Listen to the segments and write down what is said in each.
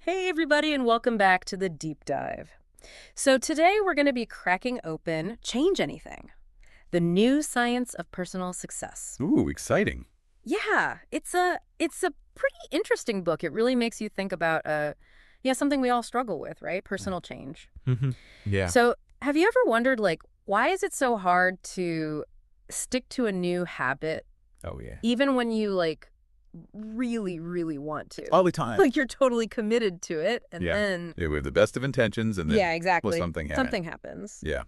Hey, everybody, and welcome back to the deep dive. So, today we're going to be cracking open Change Anything, the new science of personal success. Ooh, exciting. Yeah, it's a pretty interesting book. It really makes you think about something we all struggle with, right? Personal change. Hmm. Yeah. So, have you ever wondered why is it so hard to stick to a new habit Oh, yeah. even when you really, really want to? All the time. Like you're totally committed to it, and Yeah. then Yeah, we have the best of intentions and then, yeah, well, exactly. something happens. Something happens. Yeah.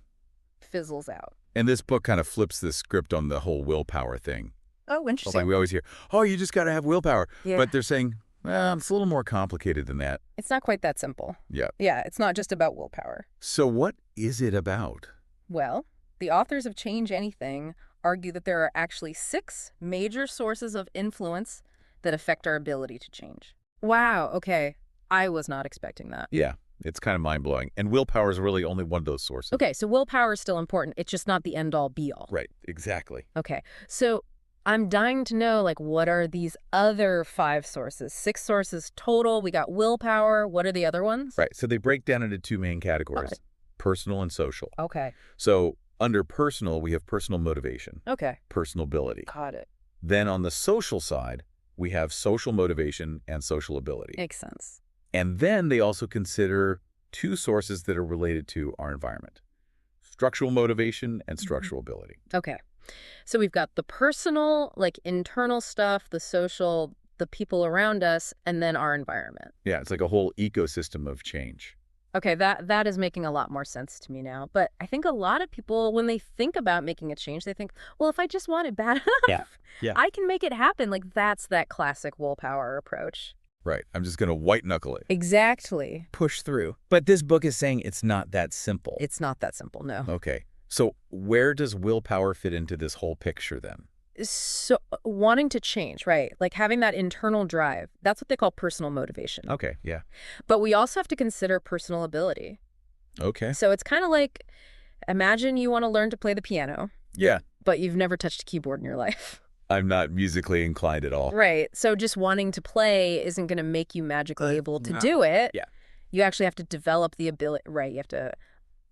Fizzles out. And this book kind of flips the script on the whole willpower thing. Oh, It's like interesting. we always hear, oh, you just got to have willpower. Yeah. But they're saying, well, it's a little more complicated than that. It's not quite that simple. Yeah. Yeah, it's not just about willpower. So what is it about? Well, the authors of Change Anything argue that there are actually 6 major sources of influence that affect our ability to change. Wow, okay. I was not expecting that. Yeah, it's kind of mind-blowing. And willpower is really only one of those sources. Okay, so willpower is still important. It's just not the end-all be-all. Right, exactly. Okay, so I'm dying to know, what are these other 5 sources? 6 sources total. We got willpower. What are the other ones? Right, so they break down into 2 main categories, Okay. personal and social. Okay, So under personal, we have personal motivation, okay. personal ability. Got it. Then on the social side, we have social motivation and social ability. Makes sense. And then they also consider 2 sources that are related to our environment, structural motivation and structural ability. Okay. So we've got the personal, internal stuff, the social, the people around us, and then our environment. Yeah, it's like a whole ecosystem of change. Okay, that is making a lot more sense to me now. But I think a lot of people, when they think about making a change, they think, well, if I just want it bad enough, Yeah. I can make it happen. That's that classic willpower approach. Right. I'm just going to white knuckle it. Exactly. Push through. But this book is saying it's not that simple. It's not that simple, no. Okay. So where does willpower fit into this whole picture then? So wanting to change, right? Having that internal drive, that's what they call personal motivation. Okay. Yeah. But we also have to consider personal ability. Okay. So it's kind of like, imagine you want to learn to play the piano, Yeah. but you've never touched a keyboard in your life. I'm not musically inclined at all. Right. So just wanting to play isn't going to make you magically able to no. do it. Yeah. You actually have to develop the ability, right? You have to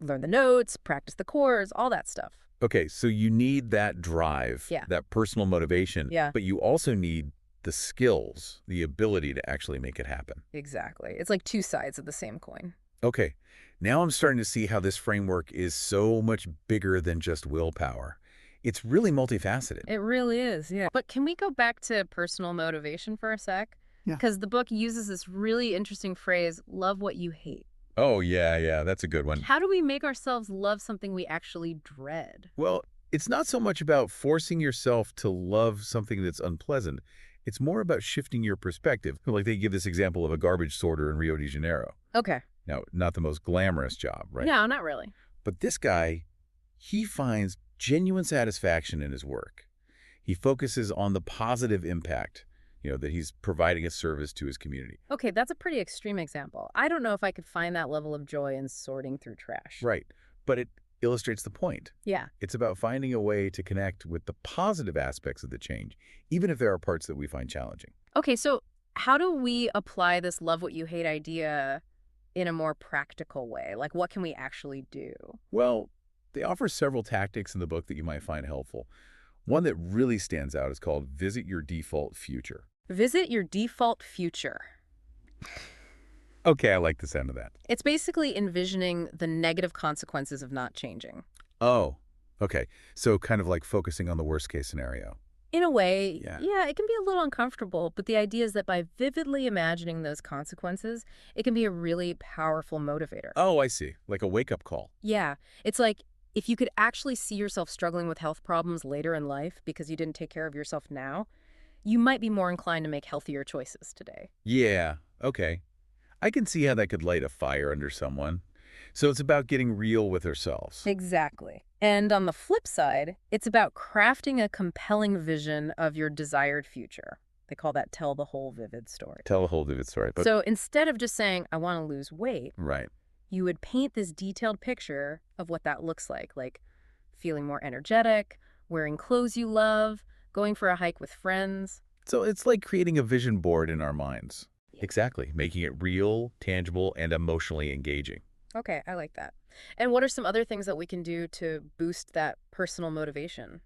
learn the notes, practice the chords, all that stuff. Okay, so you need that drive, Yeah. that personal motivation, Yeah. but you also need the skills, the ability to actually make it happen. Exactly. It's like 2 sides of the same coin. Okay, now I'm starting to see how this framework is so much bigger than just willpower. It's really multifaceted. It really is, yeah. But can we go back to personal motivation for a sec? Yeah. Because the book uses this really interesting phrase, love what you hate. Oh, yeah, that's a good one. How do we make ourselves love something we actually dread? Well, it's not so much about forcing yourself to love something that's unpleasant. It's more about shifting your perspective. Like they give this example of a garbage sorter in Rio de Janeiro. Okay. Now, not the most glamorous job, right? No, not really. But this guy, he finds genuine satisfaction in his work. He focuses on the positive impact, that he's providing a service to his community. Okay, that's a pretty extreme example. I don't know if I could find that level of joy in sorting through trash. Right. But it illustrates the point. Yeah. It's about finding a way to connect with the positive aspects of the change, even if there are parts that we find challenging. Okay, so how do we apply this love what you hate idea in a more practical way? What can we actually do? Well, they offer several tactics in the book that you might find helpful. One that really stands out is called Visit Your Default Future. Visit your default future. Okay, I like the sound of that. It's basically envisioning the negative consequences of not changing. Oh, okay. So kind of like focusing on the worst case scenario. In a way, Yeah. it can be a little uncomfortable, but the idea is that by vividly imagining those consequences, it can be a really powerful motivator. Oh, I see. Like a wake-up call. Yeah, it's like if you could actually see yourself struggling with health problems later in life because you didn't take care of yourself now, you might be more inclined to make healthier choices today. Yeah, okay. I can see how that could light a fire under someone. So it's about getting real with ourselves. Exactly. And on the flip side, it's about crafting a compelling vision of your desired future. They call that tell the whole vivid story. Tell a whole vivid story. But So instead of just saying, I want to lose weight, right. you would paint this detailed picture of what that looks like feeling more energetic, wearing clothes you love, going for a hike with friends. So it's like creating a vision board in our minds. Exactly. Making it real, tangible, and emotionally engaging. Okay, I like that. And what are some other things that we can do to boost that personal motivation?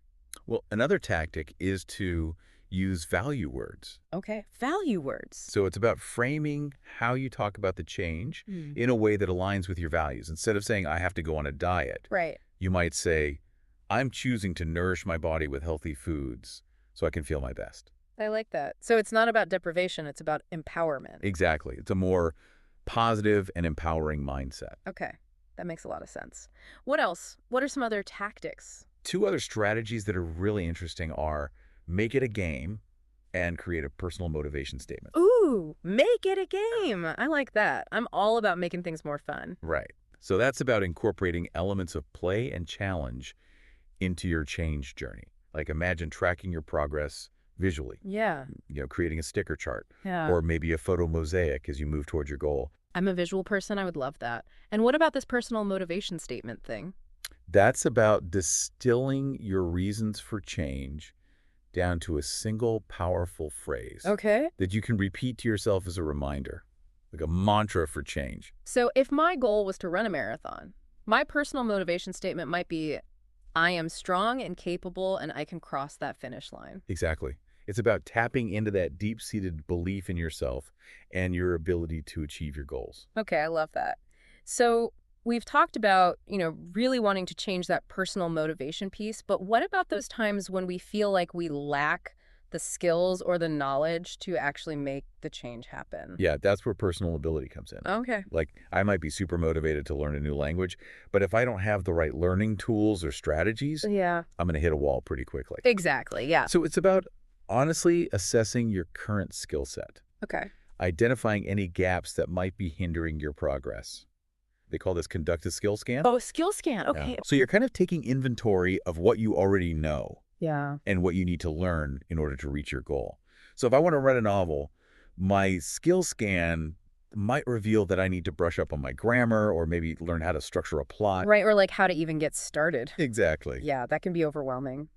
Well, another tactic is to use value words. Okay, value words. So it's about framing how you talk about the change Hmm. in a way that aligns with your values. Instead of saying, I have to go on a diet, Right. you might say, I'm choosing to nourish my body with healthy foods so I can feel my best. I like that. So it's not about deprivation, it's about empowerment. Exactly. It's a more positive and empowering mindset. Okay, that makes a lot of sense. What else? What are some other tactics? Two other strategies that are really interesting are make it a game and create a personal motivation statement. Ooh, make it a game. I like that. I'm all about making things more fun. Right. So that's about incorporating elements of play and challenge into your change journey. Like imagine tracking your progress visually, Yeah, creating a sticker chart yeah. or maybe a photo mosaic as you move towards your goal. I'm a visual person. I would love that. And what about this personal motivation statement thing? That's about distilling your reasons for change down to a single powerful phrase Okay. that you can repeat to yourself as a reminder, like a mantra for change. So if my goal was to run a marathon, my personal motivation statement might be, I am strong and capable and I can cross that finish line. Exactly. It's about tapping into that deep-seated belief in yourself and your ability to achieve your goals. Okay, I love that. So we've talked about, really wanting to change that personal motivation piece, but what about those times when we feel like we lack the skills or the knowledge to actually make the change happen? Yeah, that's where personal ability comes in. Okay. Like, I might be super motivated to learn a new language, but if I don't have the right learning tools or strategies, Yeah. I'm going to hit a wall pretty quickly. Exactly. Yeah. So it's about honestly assessing your current skill set, Okay. identifying any gaps that might be hindering your progress. They call this conduct a skill scan. Oh, skill scan. Yeah. Okay. So you're kind of taking inventory of what you already know Yeah. and what you need to learn in order to reach your goal. So if I want to write a novel, my skill scan might reveal that I need to brush up on my grammar or maybe learn how to structure a plot. Right. Or like how to even get started. Exactly. Yeah, that can be overwhelming.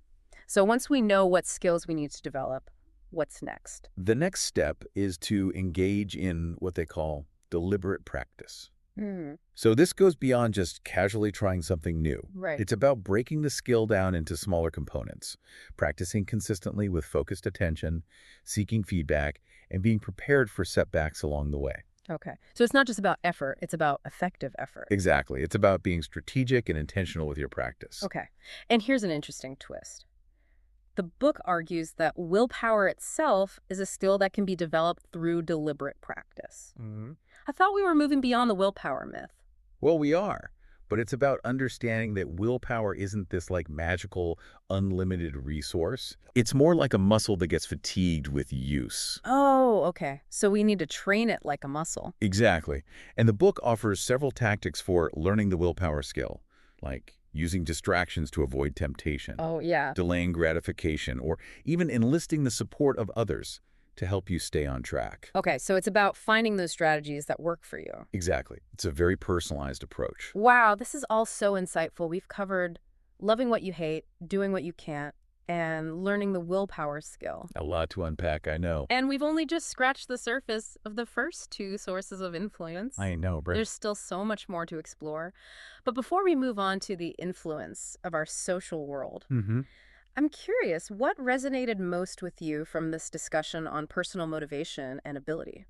So once we know what skills we need to develop, what's next? The next step is to engage in what they call deliberate practice. Hmm. So this goes beyond just casually trying something new. Right. It's about breaking the skill down into smaller components, practicing consistently with focused attention, seeking feedback, and being prepared for setbacks along the way. Okay. So it's not just about effort, it's about effective effort. Exactly. It's about being strategic and intentional with your practice. Okay. And here's an interesting twist. The book argues that willpower itself is a skill that can be developed through deliberate practice. I thought we were moving beyond the willpower myth. Well, we are, but it's about understanding that willpower isn't this like magical, unlimited resource. It's more like a muscle that gets fatigued with use. Oh, okay. So we need to train it like a muscle. Exactly. And the book offers several tactics for learning the willpower skill, like using distractions to avoid temptation, Oh, yeah. delaying gratification, or even enlisting the support of others to help you stay on track. Okay, so it's about finding those strategies that work for you. Exactly. It's a very personalized approach. Wow, this is all so insightful. We've covered loving what you hate, doing what you can't, and learning the willpower skill. A lot to unpack, I know. And we've only just scratched the surface of the first two sources of influence. I know, Britt. There's still so much more to explore. But before we move on to the influence of our social world, I'm curious, what resonated most with you from this discussion on personal motivation and ability?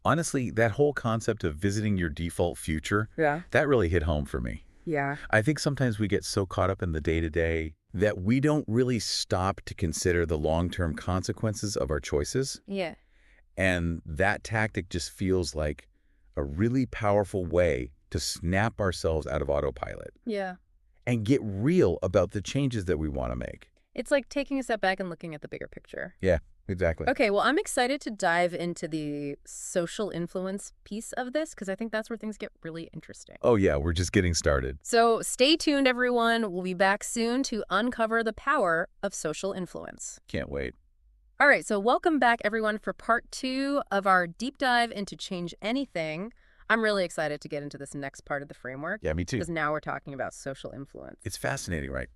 Honestly, that whole concept of visiting your default future, Yeah. that really hit home for me. Yeah. I think sometimes we get so caught up in the day-to-day that we don't really stop to consider the long-term consequences of our choices. Yeah. And that tactic just feels like a really powerful way to snap ourselves out of autopilot Yeah. and get real about the changes that we want to make. It's like taking a step back and looking at the bigger picture. Yeah, exactly. Okay, well, I'm excited to dive into the social influence piece of this because I think that's where things get really interesting. Oh yeah, we're just getting started. So stay tuned, everyone. We'll be back soon to uncover the power of social influence. Can't wait. All right, so welcome back, everyone, for part 2 of our deep dive into Change Anything. I'm really excited to get into this next part of the framework Yeah, me too. because now we're talking about social influence. It's fascinating, right?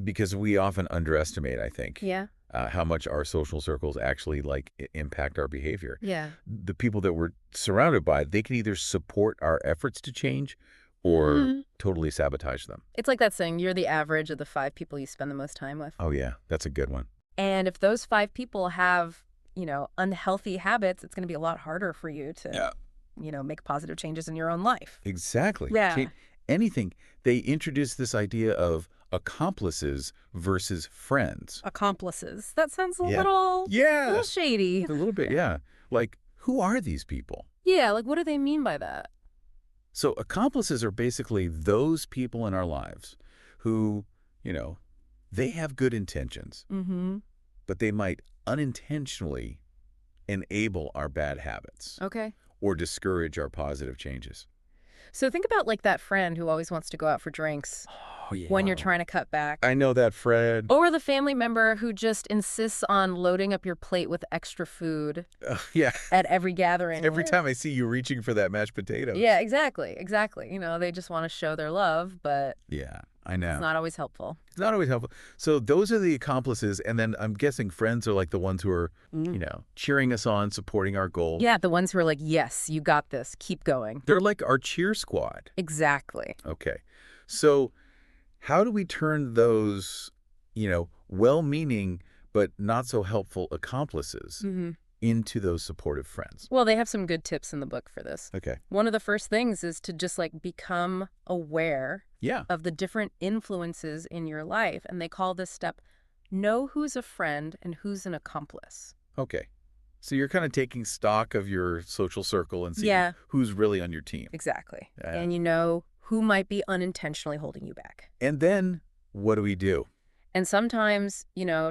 Because we often underestimate, I think, Yeah. how much our social circles actually like impact our behavior. Yeah. The people that we're surrounded by, they can either support our efforts to change or Mhm. totally sabotage them. It's like that saying, you're the average of the 5 people you spend the most time with. Oh, yeah, that's a good one. And if those 5 people have, unhealthy habits, it's going to be a lot harder for you to, make positive changes in your own life. Exactly. Yeah. Anything. They introduced this idea of accomplices versus friends. Accomplices. That sounds a Yeah. little Yeah. shady. A little bit, yeah. Like, who are these people? Yeah, like what do they mean by that? So accomplices are basically those people in our lives who, they have good intentions, Mm-hmm. but they might unintentionally enable our bad habits Okay. or discourage our positive changes. So think about like that friend who always wants to go out for drinks Oh, yeah. when you're trying to cut back. I know that, Fred. Or the family member who just insists on loading up your plate with extra food Yeah. at every gathering. Every time I see you reaching for that mashed potato. Yeah, exactly. They just want to show their love, but Yeah, I know. it's not always helpful. It's not always helpful. So those are the accomplices, and then I'm guessing friends are like the ones who are, cheering us on, supporting our goals. Yeah, the ones who are like, yes, you got this. Keep going. They're like our cheer squad. Exactly. Okay. So how do we turn those, well-meaning but not so helpful accomplices Mm-hmm. into those supportive friends? Well, they have some good tips in the book for this. Okay. One of the first things is to just like become aware Yeah. of the different influences in your life. And they call this step, know who's a friend and who's an accomplice. Okay. So you're kind of taking stock of your social circle and seeing Yeah. who's really on your team. Exactly. Yeah. And you know who might be unintentionally holding you back. And then what do we do? And sometimes,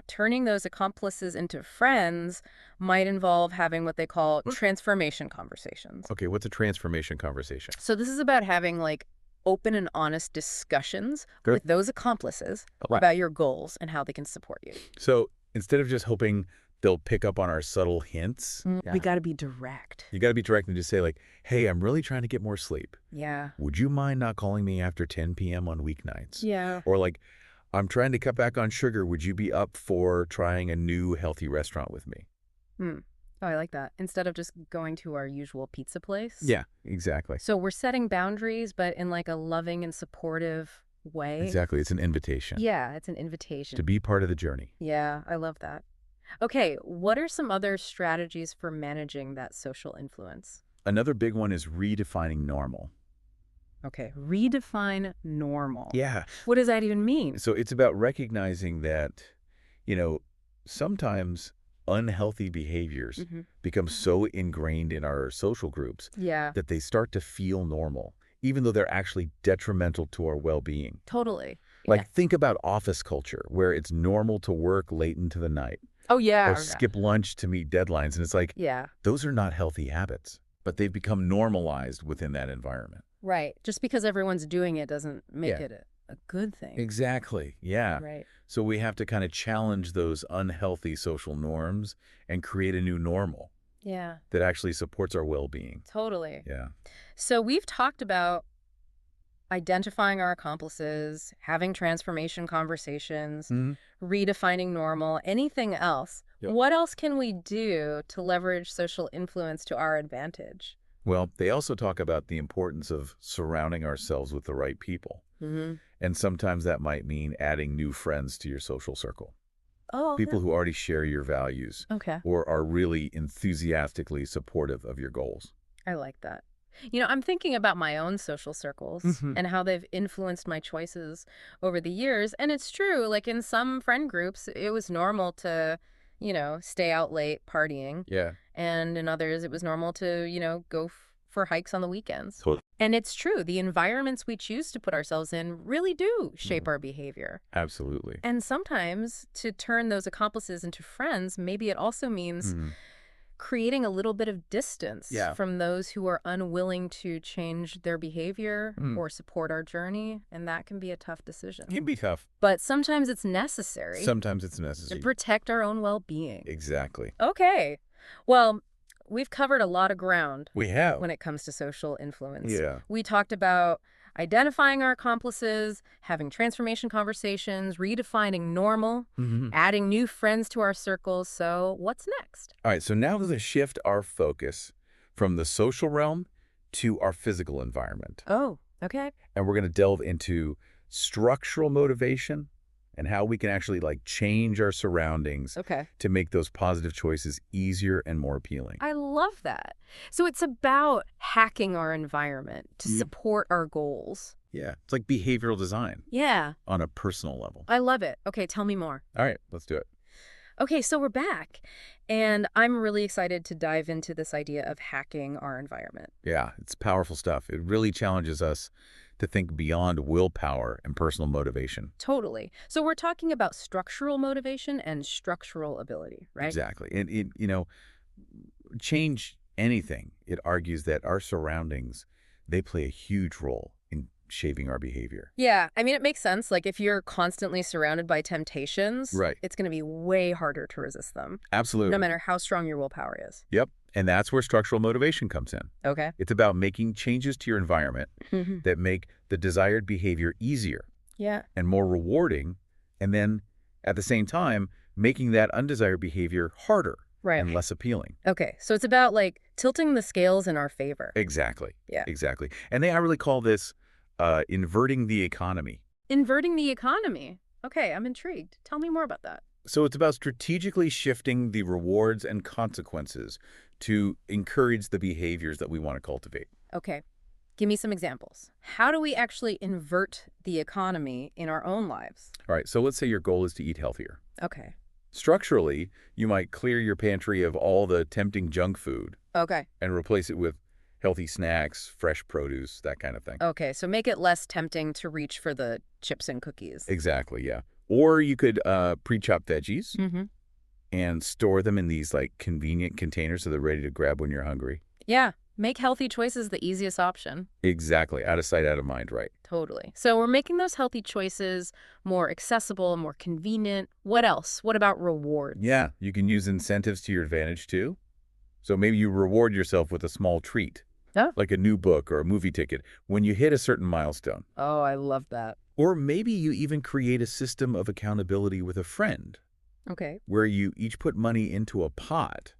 turning those accomplices into friends might involve having what they call transformation conversations. Okay, what's a transformation conversation? So this is about having like open and honest discussions Good. with those accomplices Right. about your goals and how they can support you. So instead of just hoping they'll pick up on our subtle hints, We got to be direct. you got to be direct and just say like, hey, I'm really trying to get more sleep. Yeah. Would you mind not calling me after 10 p.m. on weeknights? Yeah. Or like, I'm trying to cut back on sugar. Would you be up for trying a new healthy restaurant with me? Oh, I like that. Instead of just going to our usual pizza place. Yeah, exactly. So we're setting boundaries, but in like a loving and supportive way. Exactly. It's an invitation Yeah, it's an invitation. to be part of the journey. Yeah, I love that. Okay, what are some other strategies for managing that social influence? Another big one is redefining normal. Okay, redefine normal. Yeah. What does that even mean? So it's about recognizing that, sometimes unhealthy behaviors Mhm. become so ingrained in our social groups Yeah, that they start to feel normal, even though they're actually detrimental to our well-being. totally. Like, Yeah. think about office culture, where it's normal to work late into the night Oh, yeah. or skip lunch to meet deadlines. And it's like, Yeah, those are not healthy habits, but they've become normalized within that environment. right. Just because everyone's doing it doesn't make Yeah. it a good thing. Exactly. Yeah. Right. So we have to kind of challenge those unhealthy social norms and create a new normal Yeah, that actually supports our well-being. totally. Yeah. So we've talked about identifying our accomplices, having transformation conversations, redefining normal, anything else. Yep. What else can we do to leverage social influence to our advantage? Well, they also talk about the importance of surrounding ourselves with the right people. Mm-hmm. And sometimes that might mean adding new friends to your social circle. Oh, People who already share your values okay. or are really enthusiastically supportive of your goals. I like that. I'm thinking about my own social circles Mhm. and how they've influenced my choices over the years. And it's true, like in some friend groups, it was normal to, stay out late partying. Yeah. And in others, it was normal to, go for hikes on the weekends. Totally. And it's true. The environments we choose to put ourselves in really do shape our behavior. Absolutely. And sometimes to turn those accomplices into friends, maybe it also means Mhm. creating a little bit of distance Yeah. from those who are unwilling to change their behavior Mm. or support our journey. And that can be a tough decision. It can be tough. But sometimes it's necessary Sometimes it's to necessary. protect our own well-being. Exactly. Okay. Well, we've covered a lot of ground We have. when it comes to social influence. Yeah. We talked about identifying our accomplices, having transformation conversations, redefining normal, Mm-hmm. adding new friends to our circles. So what's next? All right, so now let's shift our focus from the social realm to our physical environment. Oh, okay. And we're going to delve into structural motivation and how we can actually change our surroundings Okay. to make those positive choices easier and more appealing. I love that. So it's about hacking our environment to Yep. support our goals. Yeah, it's like behavioral design Yeah, on a personal level. I love it. Okay, tell me more. All right, let's do it. Okay, so we're back. And I'm really excited to dive into this idea of hacking our environment. Yeah, it's powerful stuff. It really challenges us to think beyond willpower and personal motivation. Totally. So we're talking about structural motivation and structural ability, right? Exactly. And change anything. It argues that our surroundings, they play a huge role in shaping our behavior. Yeah, I mean, it makes sense. Like, if you're constantly surrounded by temptations, Right. it's going to be way harder to resist them, Absolutely. no matter how strong your willpower is. Yep. And that's where structural motivation comes in. Okay. It's about making changes to your environment that make the desired behavior easier Yeah. and more rewarding, and then at the same time, making that undesired behavior harder Right. and less appealing. Okay, so it's about, like, tilting the scales in our favor. Exactly. Yeah. Exactly. And I really call this inverting the economy. Inverting the economy. Okay, I'm intrigued. Tell me more about that. So it's about strategically shifting the rewards and consequences to encourage the behaviors that we want to cultivate. Okay, give me some examples. How do we actually invert the economy in our own lives? All right, so let's say your goal is to eat healthier. Okay. Structurally, you might clear your pantry of all the tempting junk food Okay. and replace it with healthy snacks, fresh produce, that kind of thing. Okay, so make it less tempting to reach for the chips and cookies. Exactly, yeah. Or you could pre-chop veggies Mm-hmm. and store them in these convenient containers so they're ready to grab when you're hungry. Yeah, make healthy choices the easiest option. Exactly. Out of sight, out of mind, right? Totally. So we're making those healthy choices more accessible, more convenient. What else? What about rewards? Yeah, you can use incentives to your advantage too. So maybe you reward yourself with a small treat, like a new book or a movie ticket, when you hit a certain milestone. Oh, I love that. Or maybe you even create a system of accountability with a friend Okay. where you each put money into a pot,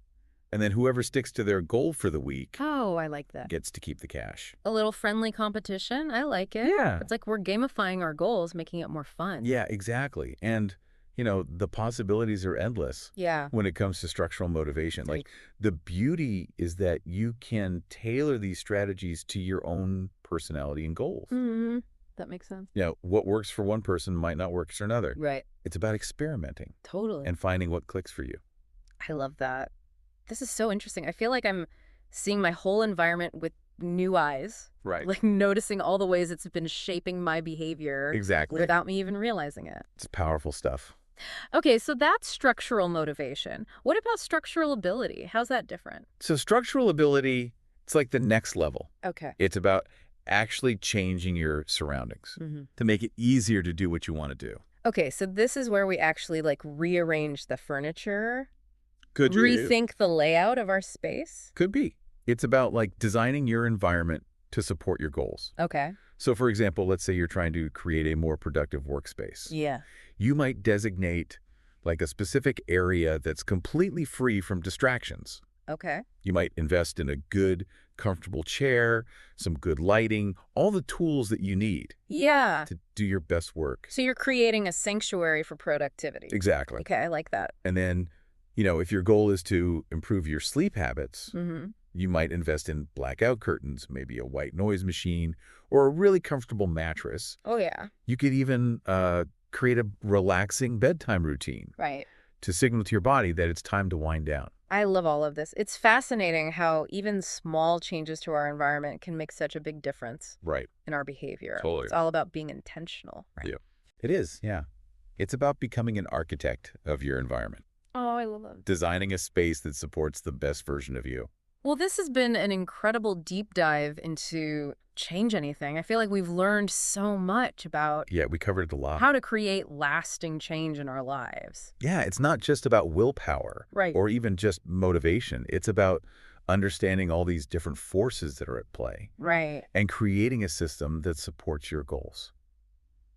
and then whoever sticks to their goal for the week Oh, I like that. gets to keep the cash. A little friendly competition. I like it. Yeah. It's like we're gamifying our goals, making it more fun. Yeah, exactly. And, the possibilities are endless Yeah. when it comes to structural motivation. Right. The beauty is that you can tailor these strategies to your own personality and goals. Mm-hmm. That makes sense. What works for one person might not work for another. Right. It's about experimenting Totally. and finding what clicks for you. I love that. This is so interesting. I feel like I'm seeing my whole environment with new eyes, Right. like noticing all the ways it's been shaping my behavior Exactly. without me even realizing it. It's powerful stuff. Okay, so that's structural motivation. What about structural ability? How's that different? So structural ability, it's like the next level. Okay. It's about actually changing your surroundings Mm-hmm. to make it easier to do what you want to do. Okay, so this is where we actually rearrange the furniture, Could rethink the layout of our space. Could be. It's about designing your environment to support your goals. Okay. So for example, let's say you're trying to create a more productive workspace. Yeah. You might designate a specific area that's completely free from distractions. Okay. You might invest in a good, comfortable chair, some good lighting, all the tools that you need Yeah. to do your best work. So you're creating a sanctuary for productivity. Exactly. Okay, I like that. And then, if your goal is to improve your sleep habits, Mm-hmm. you might invest in blackout curtains, maybe a white noise machine, or a really comfortable mattress. Oh, yeah. You could even create a relaxing bedtime routine Right. to signal to your body that it's time to wind down. I love all of this. It's fascinating how even small changes to our environment can make such a big difference Right. in our behavior. Totally. It's all about being intentional. Right? Yeah. It is, yeah. It's about becoming an architect of your environment, Oh, I love it. designing a space that supports the best version of you. Well, this has been an incredible deep dive into Change Anything. I feel like we've learned so much about Yeah, we covered it a lot. how to create lasting change in our lives. Yeah, it's not just about willpower Right. or even just motivation. It's about understanding all these different forces that are at play, Right. and creating a system that supports your goals.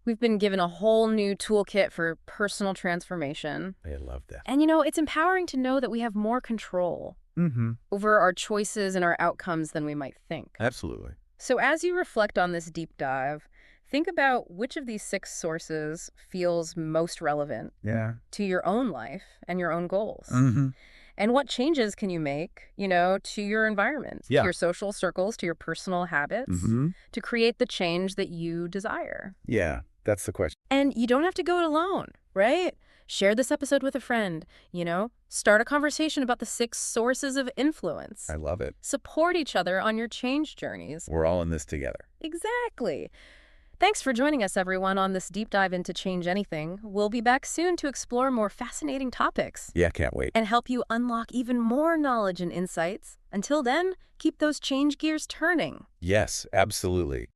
We've been given a whole new toolkit for personal transformation. I love that. And it's empowering to know that we have more control Mm-hmm. over our choices and our outcomes than we might think. Absolutely. So as you reflect on this deep dive, think about which of these 6 sources feels most relevant Yeah. to your own life and your own goals. Mm-hmm. And what changes can you make, to your environment, Yeah. to your social circles, to your personal habits, Mm-hmm. to create the change that you desire? Yeah, that's the question. And you don't have to go it alone, right? Share this episode with a friend, start a conversation about the 6 sources of influence. I love it. Support each other on your change journeys. We're all in this together. Exactly. Thanks for joining us, everyone, on this deep dive into Change Anything. We'll be back soon to explore more fascinating topics Yeah, can't wait. and help you unlock even more knowledge and insights. Until then, keep those change gears turning. Yes, absolutely.